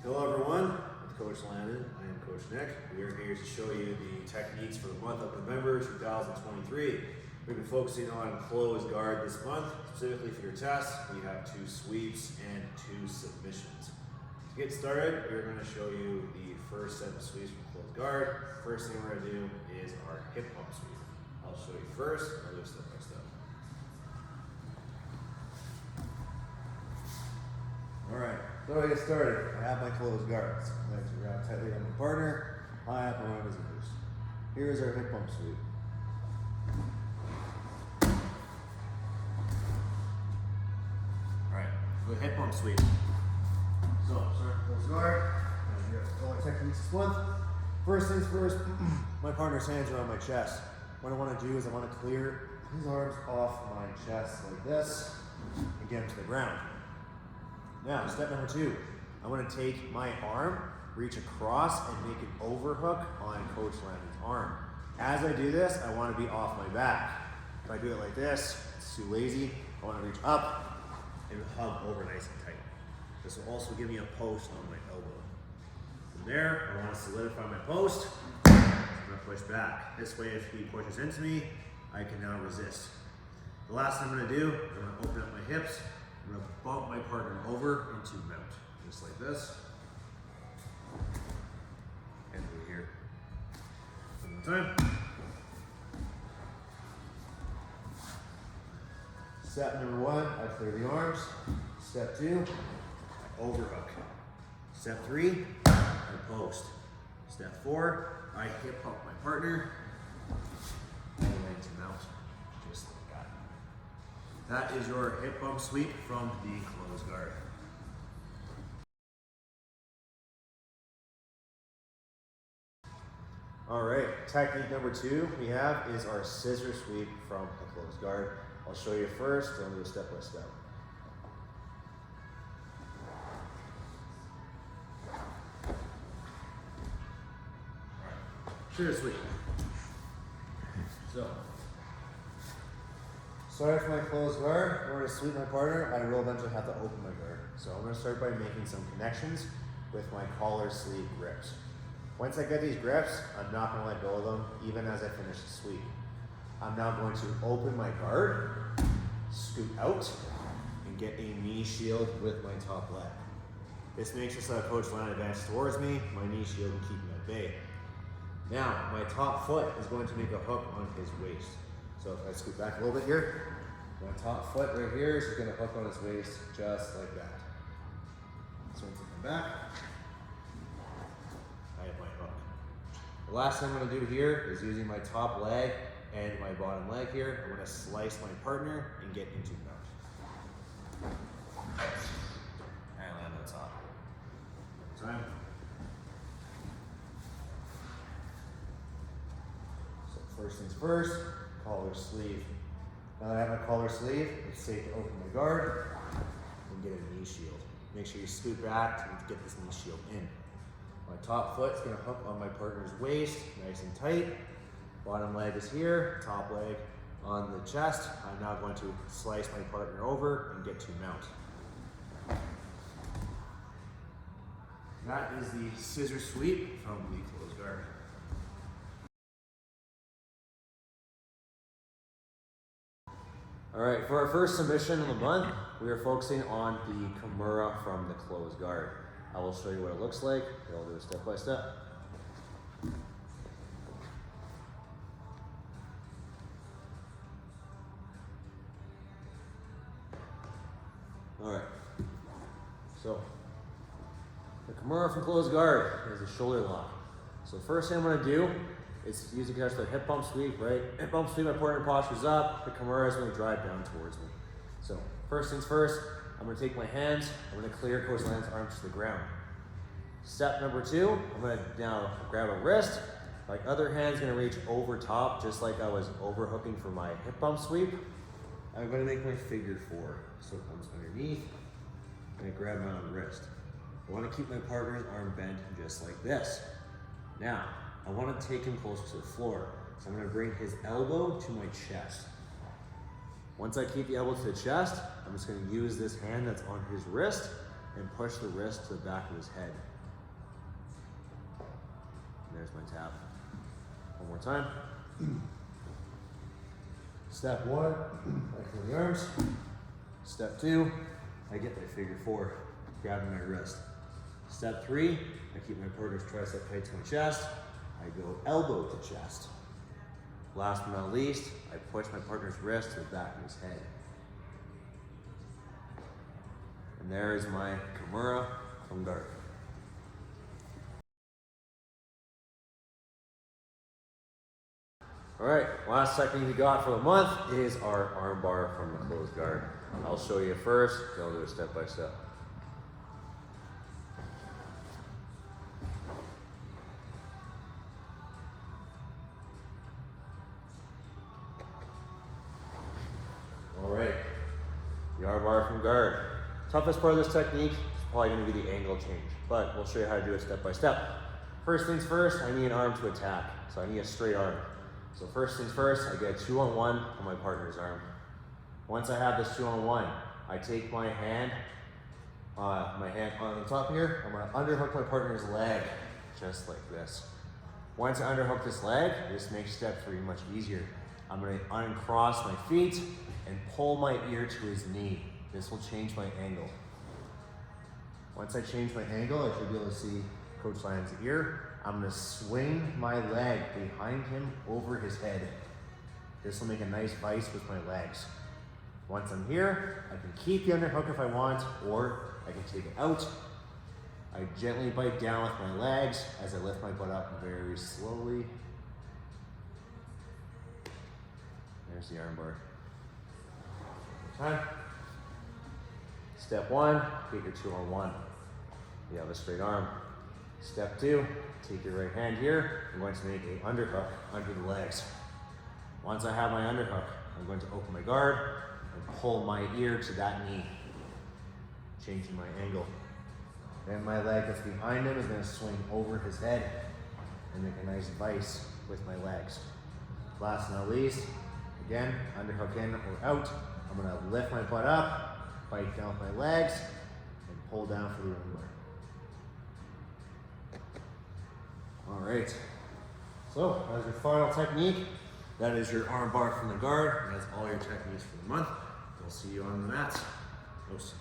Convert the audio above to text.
Hello everyone, with Coach Landon. I am Coach Nick. We are here to show you the techniques for the month of November 2023. We've been focusing on closed guard this month. Specifically for your chest, we have 2 sweeps and 2 submissions. To get started, we're going to show you the first set of sweeps from closed guard. First thing we're going to do is our hip bump sweep. I'll show you first, and I'll do step by step. Alright, so to get started, I have my closed guards. Legs are wrapped tightly around my partner, high up around his ears. Here's our hip bump sweep. Alright, so the hip bump sweep. So, start closed guard. And we got all our techniques this month. First things first, my partner's hands are on my chest. What I want to do is I want to clear his arms off my chest like this and get him to the ground. Now, step number 2, I want to take my arm, reach across, and make an overhook on Coach Landon's arm. As I do this, I want to be off my back. If I do it like this, it's too lazy. I want to reach up and hug over nice and tight. This will also give me a post on my elbow. From there, I want to solidify my post. I'm going to push back. This way, if he pushes into me, I can now resist. The last thing I'm going to do, I'm going to open up my hips. I'm going to bump my partner over into mount, just like this. And over here. One more time. Step number 1, I clear the arms. Step 2, I overhook. Step 3, I post. Step 4, I hip hump my partner all the way into mount, just like that. That is your hip bump sweep from the closed guard. All right, technique number 2 we have is our scissor sweep from the closed guard. I'll show you first, and I'll do a step by step. All right, scissor sweep. So, start from my closed guard. In order to sweep my partner, I will eventually have to open my guard. So I'm going to start by making some connections with my collar sleeve grips. Once I get these grips, I'm not going to let go of them, even as I finish the sweep. I'm now going to open my guard, scoot out, and get a knee shield with my top leg. This makes it so that Coach Landon advances towards me, my knee shield will keep me at bay. Now, my top foot is going to make a hook on his waist. So if I scoot back a little bit here, my top foot right here is going to hook on his waist just like that. So once I come back, I have my hook. The last thing I'm going to do here is using my top leg and my bottom leg here, I'm going to slice my partner and get into mount. And land on top. Time. So first things first, collar sleeve. Now that I have my collar sleeve, it's safe to open my guard and get a knee shield. Make sure you scoot back to get this knee shield in. My top foot is going to hook on my partner's waist, nice and tight. Bottom leg is here, top leg on the chest. I'm now going to slice my partner over and get to mount. That is the scissor sweep from the closed guard. All right, for our first submission of the month, we are focusing on the Kimura from the closed guard. I will show you what it looks like. I'll do it step by step. All right, so the Kimura from closed guard is a shoulder lock. So the first thing I'm going to do is use the hip bump sweep, right? Hip bump sweep, my partner postures up, the Kimura is going to drive down towards me. So first things first, I'm going to take my hands, I'm going to clear Coach Landon's arms to the ground. Step number 2, I'm going to now grab a wrist. My other hand's going to reach over top, just like I was overhooking for my hip bump sweep. I'm going to make my figure 4. So it comes underneath, and I grab my own wrist. I want to keep my partner's arm bent just like this. Now, I want to take him closer to the floor. So I'm going to bring his elbow to my chest. Once I keep the elbow to the chest, I'm just going to use this hand that's on his wrist and push the wrist to the back of his head. There's my tap. One more time. Step 1, I clear the arms. Step 2, I get my figure 4, grabbing my wrist. Step 3, I keep my partner's tricep tight to my chest. I go elbow to chest. Last but not least, I push my partner's wrist to the back of his head. And there is my Kimura from guard. All right, last technique we got for the month is our armbar from the closed guard. I'll show you first, then I'll do it step by step. All right, the armbar from guard. Toughest part of this technique is probably going to be the angle change, but we'll show you how to do it step by step. First things first, I need an arm to attack, so I need a straight arm. So first things first, I get a 2-on-1 on my partner's arm. Once I have this 2-on-1, I take my hand on the top here, I'm gonna underhook my partner's leg, just like this. Once I underhook this leg, this makes step 3 much easier. I'm gonna uncross my feet and pull my ear to his knee. This will change my angle. Once I change my angle, I should be able to see Coach Lion's ear. I'm gonna swing my leg behind him over his head. This will make a nice vice with my legs. Once I'm here, I can keep the underhook if I want, or I can take it out. I gently bite down with my legs as I lift my butt up very slowly. There's the armbar. Time. Step 1, get your 2-on-1. You have a straight arm. Step 2, take your right hand here. I'm going to make an underhook under the legs. Once I have my underhook, I'm going to open my guard and pull my ear to that knee, changing my angle. Then my leg that's behind him is going to swing over his head and make a nice vice with my legs. Last but not least, again, underhook in or out. I'm going to lift my butt up, bite down with my legs, and pull down for the armbar. All right, so as your final technique, that is your armbar from the guard, and that's all your techniques for the month. We'll see you on the mats. Oops.